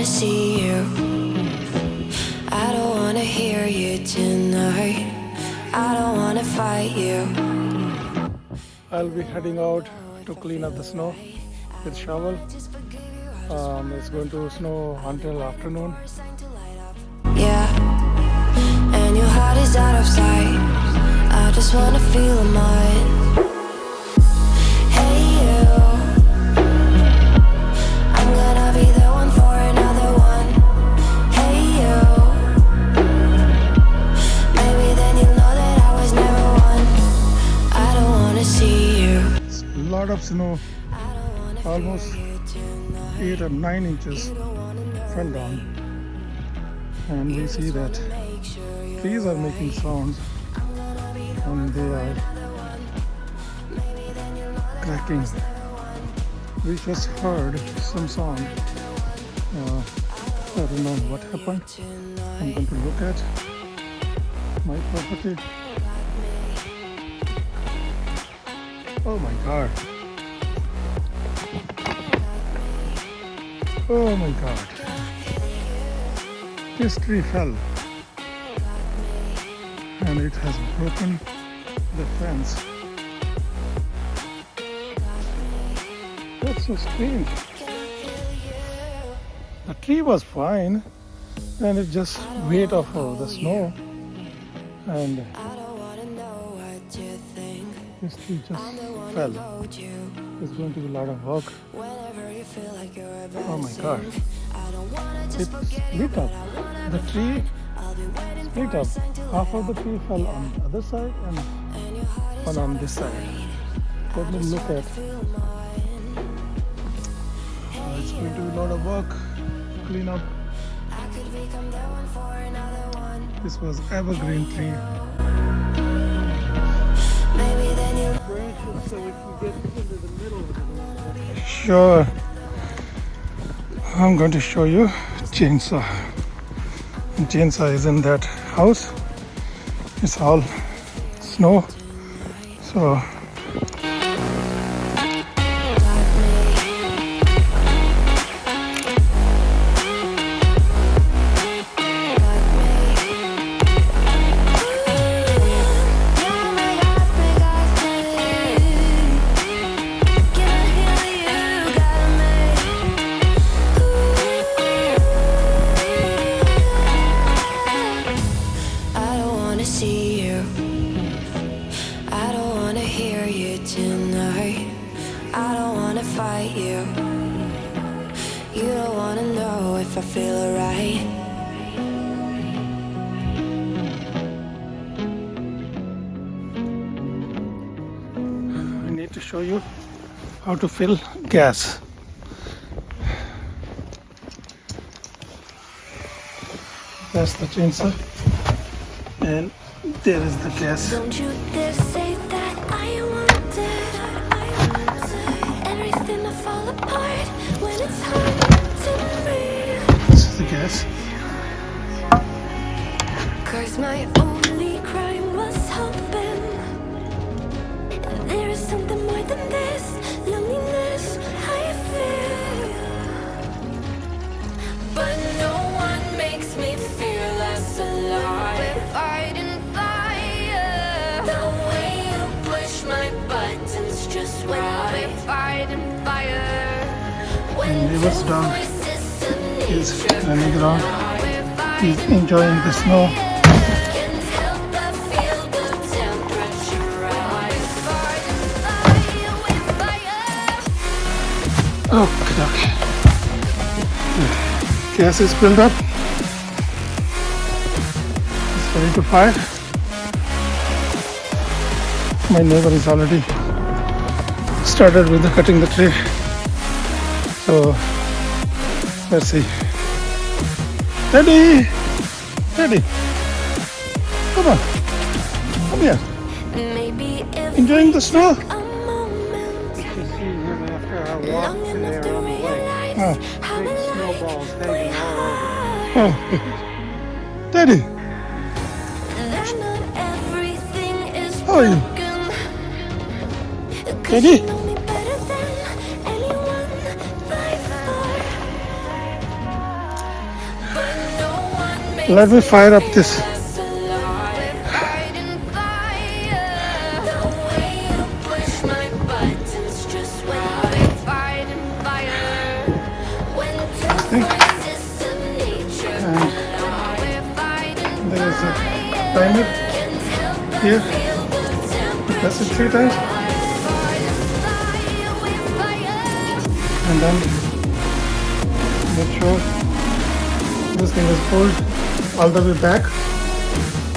wanna see you. I don't wanna hear you tonight. I don't wanna fight you. I'll be heading out to clean up the snow with shovel. It's going to snow until afternoon. Yeah, and your heart is out of sight. I just wanna feel mine. Hey you, I'm gonna be the one for another one. Hey you, maybe then you'll know that I was never one. I don't wanna see you. It's a lot of snow, almost 8 or 9 inches fell down, and we see that trees are making sounds and they are cracking. We just heard some sound. I don't know what happened. I'm going to look at my property. Oh my god. Oh my god. This tree fell and it has broken the fence. That's so strange. The tree was fine and it just weighed off of the snow, and this tree just fell. It's going to be a lot of work. Oh my god. It split up. The tree split up. Half of the tree fell on the other side and one on this side. Let me look at. It's going to be a lot of work. Clean up. This was evergreen tree. So we can get into the middle of it. Sure. I'm going to show you chainsaw. Chainsaw is in that house. It's all snow. So fight you. You don't wanna know if I feel alright. I need to show you how to fill gas. That's the chainsaw, and there is the gas. Don't you dare say that I want it. Everything to fall apart when it's hard to breathe. This is the gas. 'Cause my only crime was hoping there is something more than this loneliness I feel. But no one makes me feel less alive. We're fighting fire. The way you push my buttons just right. We're fighting fire. And neighbor's dog is running around. He's enjoying the snow. Okay. Gas is filled up. It's ready to fire. My neighbor is already started with cutting the tree. So let's see. Daddy! Daddy! Come on. Come here. Enjoying the snow? Oh. Oh. Daddy! How are you? Daddy? Let me fire up this. Thing. And there's a timer here. Press it 3 times. And then make sure this thing is pulled all the way back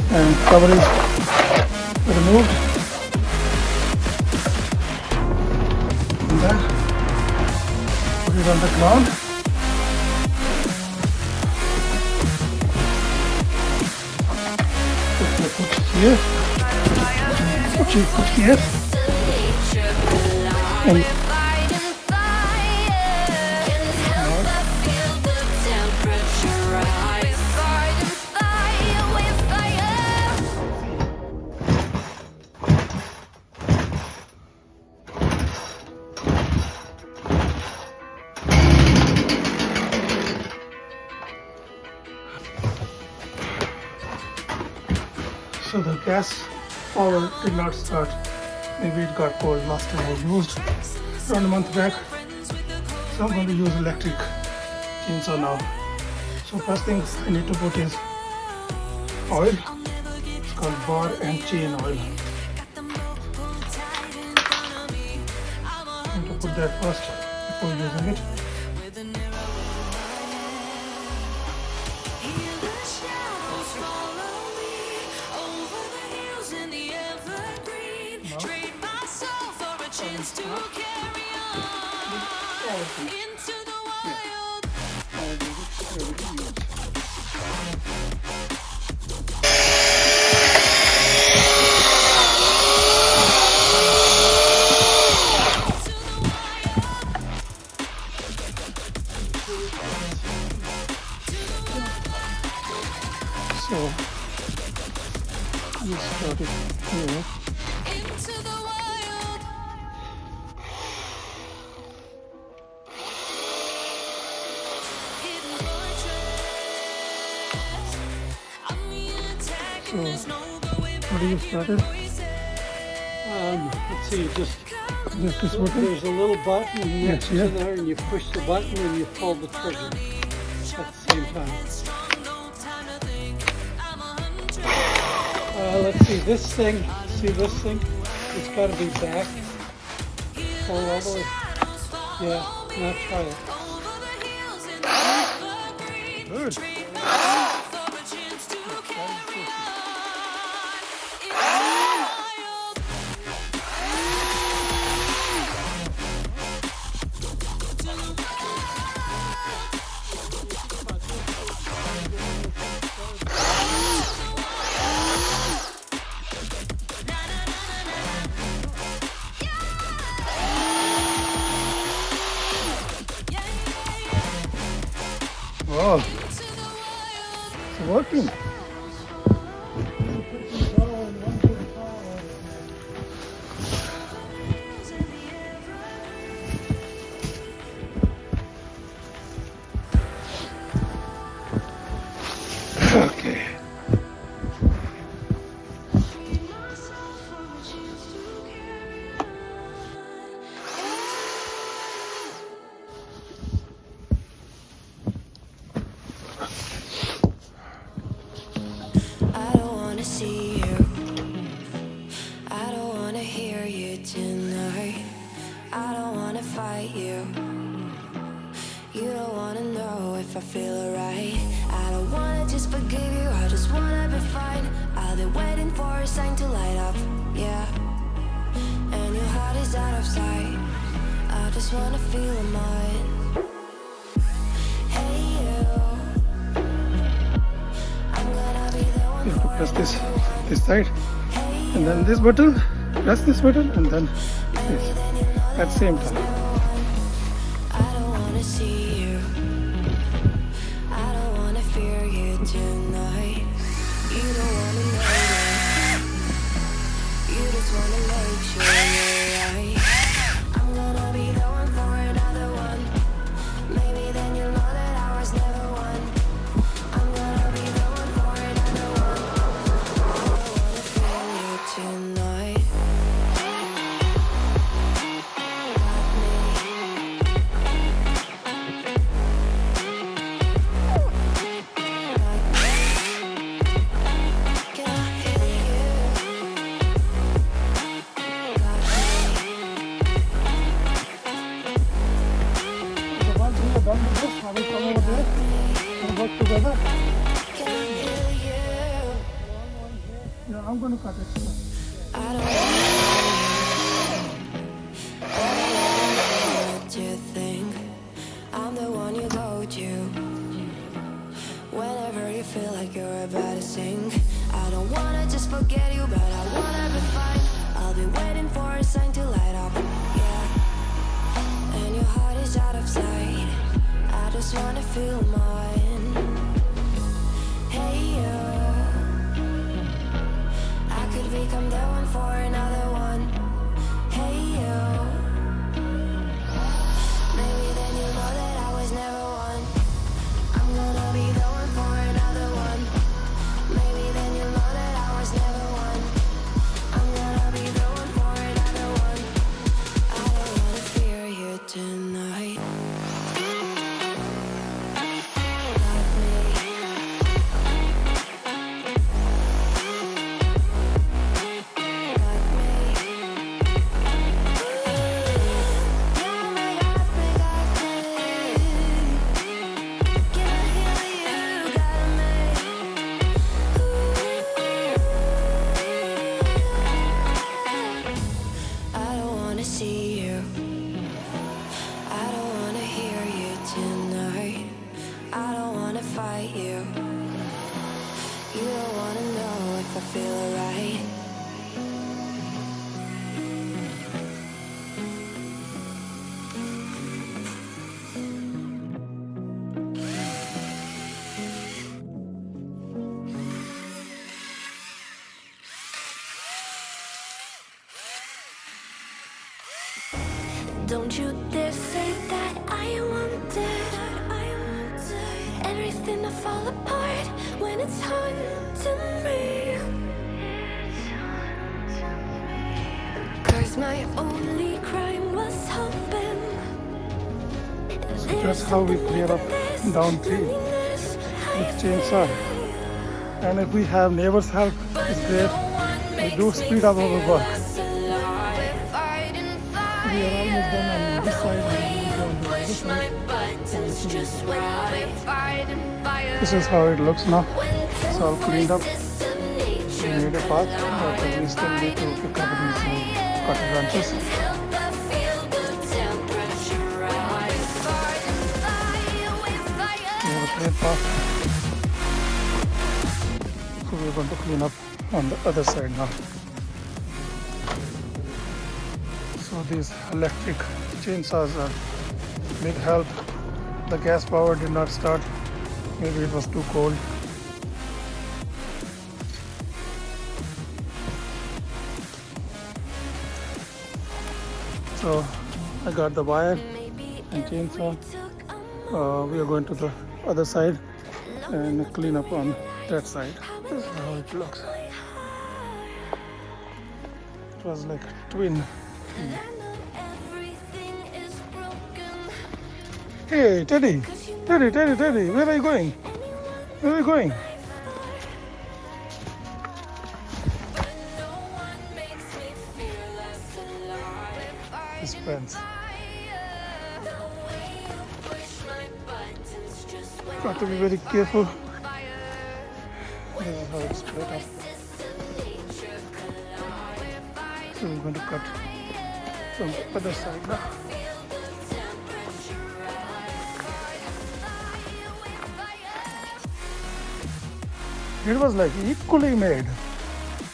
and cover is removed. And then put it on the ground. Put here. Put here. And so the gas power did not start. Maybe it got cold last time I used around a month back. So I'm going to use electric chainsaw now. So first thing I need to put is oil. It's called bar and chain oil. I'm going to put that first before using it. To carry on into the wild. So you start it here. Into the wild. Hidden fortress. I'm the attack and there's no going back. How do you start it? Let's see, just This button? there's a little button next yeah. to there, and you push the button and you pull the trigger at the same time. Let's see, this thing, it's got to be back. Pull all the way. Yeah, now try it. Good. Wow, it's working. Okay. I don't wanna see you. I don't wanna hear you tonight. I don't wanna fight you. You don't wanna know if I feel alright. I don't wanna just forgive you. I just wanna be fine. I've been waiting for a sign to light up. Yeah. And your heart is out of sight. I just wanna feel mine. Hey you. I'm gonna be the one You have to press for this side, and then this button, press this button, and then this at the same time. I don't wanna see you. I don't wanna fear you tonight. You don't wanna know me. You just wanna make sure you're right. I'm gonna be the one for another one. Maybe then you'll know that I was never one. I'm gonna be the one done with this, I will come over there and work together. Yeah, I'm going to cut it. To think I'm the one you go to whenever you feel like you're about to sink. I don't wanna just forget you, but I wanna be fine. I'll be waiting for a sign to light up, yeah. And your heart is out of sight. I just wanna feel mine. Hey you, I could become the one for another one. Hey you, maybe then you'll know that I was never one. I'm gonna be the one for another one. Maybe then you'll know that I was never one. I'm gonna be the one for another one. I don't wanna fear you tonight. Love me. Love me. You're my God, can I heal you? Got me. I don't wanna see you. I don't wanna hear you tonight. I don't wanna fight you. You don't wanna know if I feel alright. Don't you dare say that I want it. Everything to fall apart when it's haunting me. 'Cause my only crime was hoping. That's how we clear up down tree with chainsaw. And if we have neighbors' help, it's great. We do speed up our work. We are almost done on this side and we'll go on the other side. This is how it looks now. It's all cleaned up. We made a path, but we still need to pick up these cut branches. We have a clear path. So we're going to clean up on the other side now. So these electric chainsaws are big help. The gas power did not start. Maybe it was too cold. So I got the wire and chainsaw. We are going to the other side and clean up on that side. This is how it looks. It was like twin. Hey, Teddy, where are you going? Where are you going? His friends. Got to be very careful. This is how it's split up. So we're going to cut from the other side now. It was like equally made,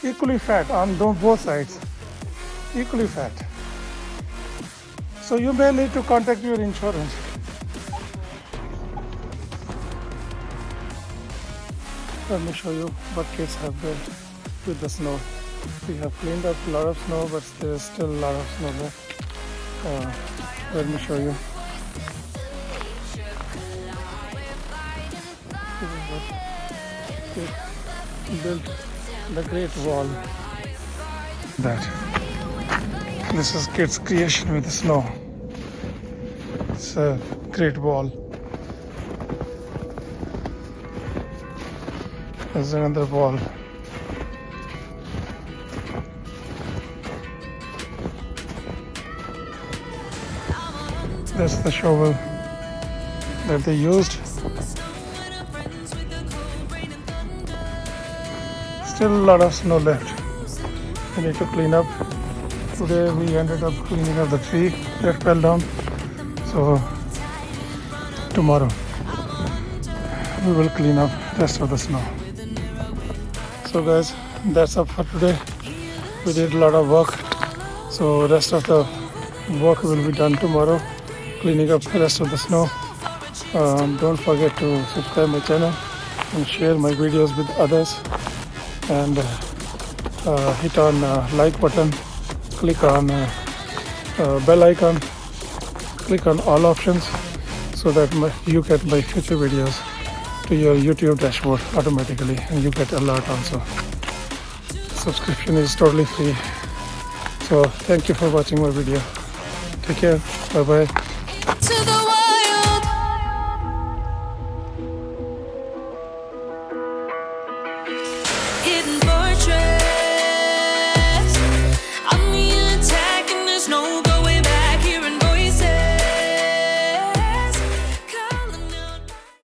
equally fat on both sides, equally fat. So you may need to contact your insurance. Let me show you what kids have built with the snow. We have cleaned up a lot of snow, but there is still a lot of snow left. Let me show you. This is what they built the Great Wall. This is kids' creation with the snow. It's a Great Wall. There's another wall. That's the shovel. that they used. Still a lot of snow left. We need to clean up. Today we ended up cleaning up the tree that fell down. So tomorrow we will clean up rest of the snow. So guys, that's up for today. We did a lot of work. So rest of the work will be done tomorrow, cleaning up the rest of the snow. Don't forget to subscribe my channel and share my videos with others, and hit on like button, click on bell icon, click on all options so that you get my future videos to your YouTube dashboard automatically, and you get alert also. Subscription is totally free. So thank you for watching my video. Take care. Bye bye.